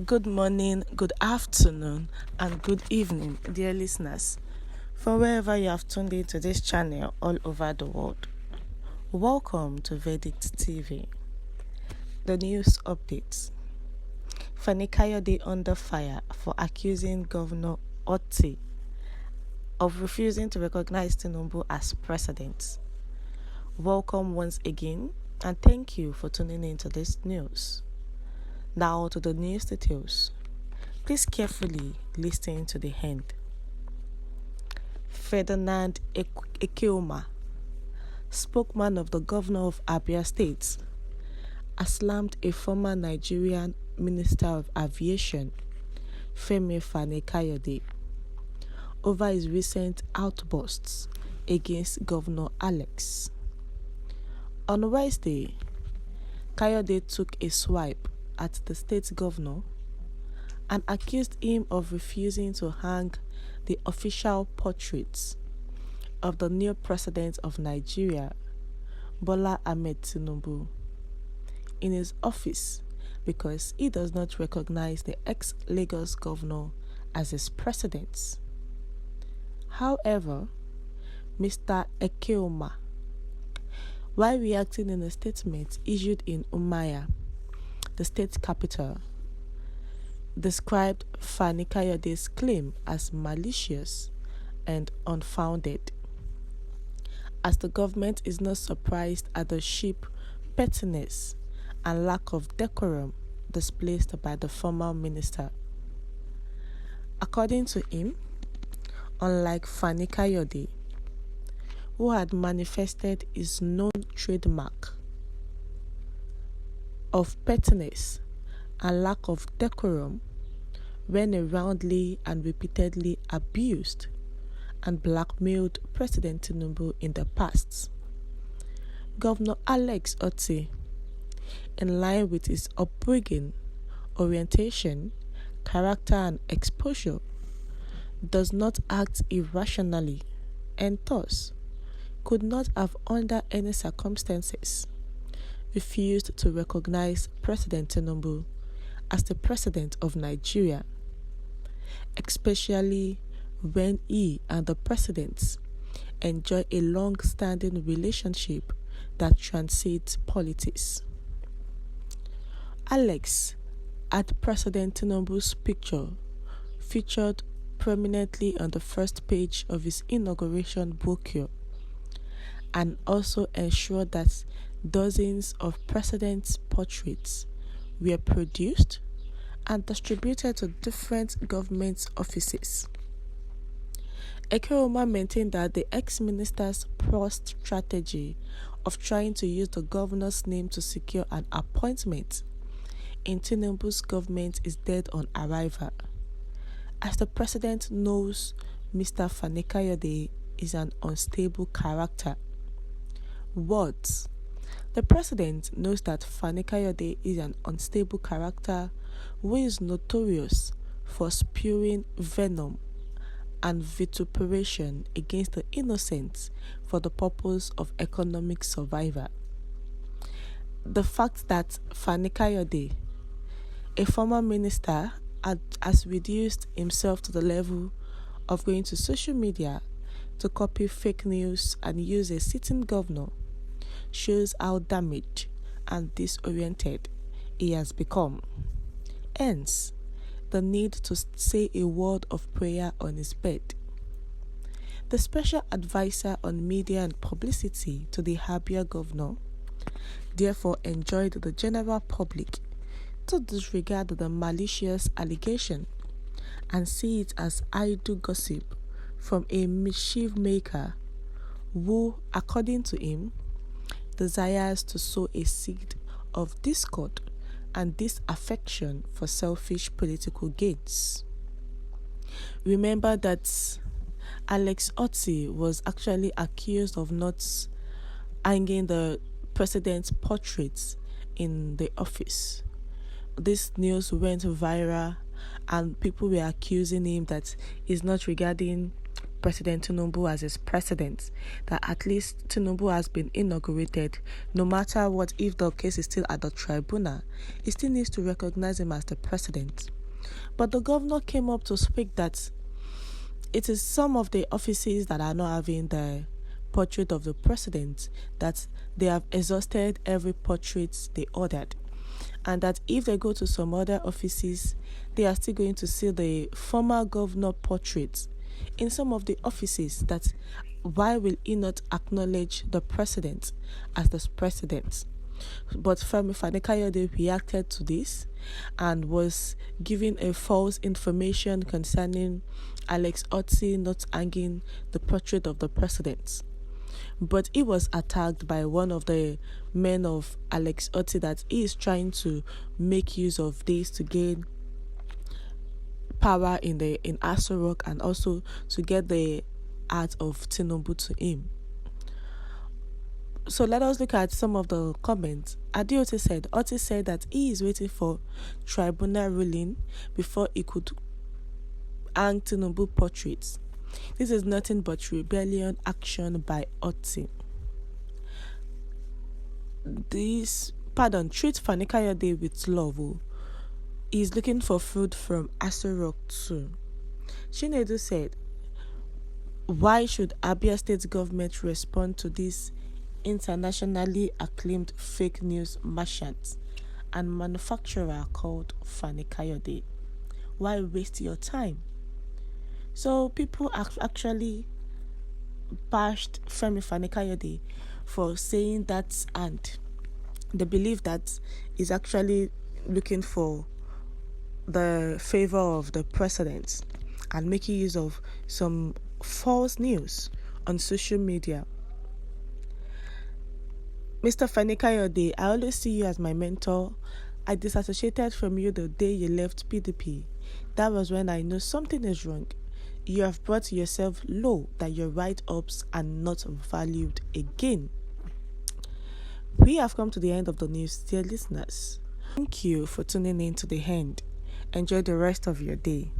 Good morning, good afternoon, and good evening, dear listeners, from wherever you have tuned into this channel all over the world. Welcome to Verdict TV. The news updates. Fani Kayode under fire for accusing Governor Otti of refusing to recognize Tinubu as president. Welcome once again, and thank you for tuning into this news. Now to the news details. Please carefully listen to the end. Ferdinand Ekweoma, spokesman of the governor of Abia State, has slammed a former Nigerian Minister of Aviation, Fani Kayode, over his recent outbursts against Governor Alex. On Wednesday, Kayode took a swipe at the state governor and accused him of refusing to hang the official portraits of the new president of Nigeria, Bola Ahmed Tinubu, in his office because he does not recognize the ex-Lagos governor as his president. However, Mr. Ekweoma, while reacting in a statement issued in Umuahia, the state capital, described Fani Kayode's claim as malicious and unfounded, as the government is not surprised at the cheap pettiness and lack of decorum displayed by the former minister. According to him, unlike Fani Kayode, who had manifested his known trademark of pettiness and lack of decorum when he roundly and repeatedly abused and blackmailed President Tinubu in the past, Governor Alex Otti, in line with his upbringing, orientation, character and exposure, does not act irrationally and thus could not have under any circumstances refused to recognize President Tinubu as the president of Nigeria, especially when he and the president enjoy a long-standing relationship that transcends politics. Alex had President Tinubu's picture featured prominently on the first page of his inauguration brochure, and also ensured that dozens of presidents' portraits were produced and distributed to different government offices. Ekweoma maintained that the ex-minister's poor strategy of trying to use the governor's name to secure an appointment in Tinubu's government is dead on arrival, as the president knows Mr. Fani Kayode is an unstable character. Words. The president knows that Fani Kayode is an unstable character who is notorious for spewing venom and vituperation against the innocent for the purpose of economic survival. The fact that Fani Kayode, a former minister, has reduced himself to the level of going to social media to copy fake news and use a sitting governor shows how damaged and disoriented he has become. Hence, the need to say a word of prayer on his bed. The special advisor on media and publicity to the Abia governor therefore enjoined the general public to disregard the malicious allegation and see it as idle gossip from a mischief maker who, according to him, desires to sow a seed of discord and disaffection for selfish political gains. Remember that Alex Otti was actually accused of not hanging the president's portraits in the office. This news went viral and people were accusing him that it's not regarding President Tinubu as his president, that at least Tinubu has been inaugurated. No matter what, if the case is still at the tribunal, he still needs to recognize him as the president. But the governor came up to speak that it is some of the offices that are not having the portrait of the president, that they have exhausted every portrait they ordered, and that if they go to some other offices, they are still going to see the former governor portrait in some of the offices. That why will he not acknowledge the president as the president? But Fani Kayode reacted to this and was giving a false information concerning Alex Otti not hanging the portrait of the president. But he was attacked by one of the men of Alex Otti that he is trying to make use of this to gain power in Aso Rock and also to get the heart of Tinubu to him. So let us look at some of the comments. Otti said that he is waiting for tribunal ruling before he could hang Tinubu portraits. This is nothing but rebellion action by Otti. Treat Fani Kayode with love. He is looking for food from Aso Rock too. Chinedu said, why should Abia State government respond to this internationally acclaimed fake news merchant and manufacturer called Fani Kayode? Why waste your time? So people actually bashed Fani Kayode for saying that, and they believe that he's actually looking for the favor of the president and making use of some false news on social media. Mr. Fani Kayode, I always see you as my mentor. I disassociated from you the day you left PDP. That was when I knew something is wrong. You have brought yourself low, that your write-ups are not valued again. We have come to the end of the news, dear listeners. Thank you for tuning in to the end. Enjoy the rest of your day.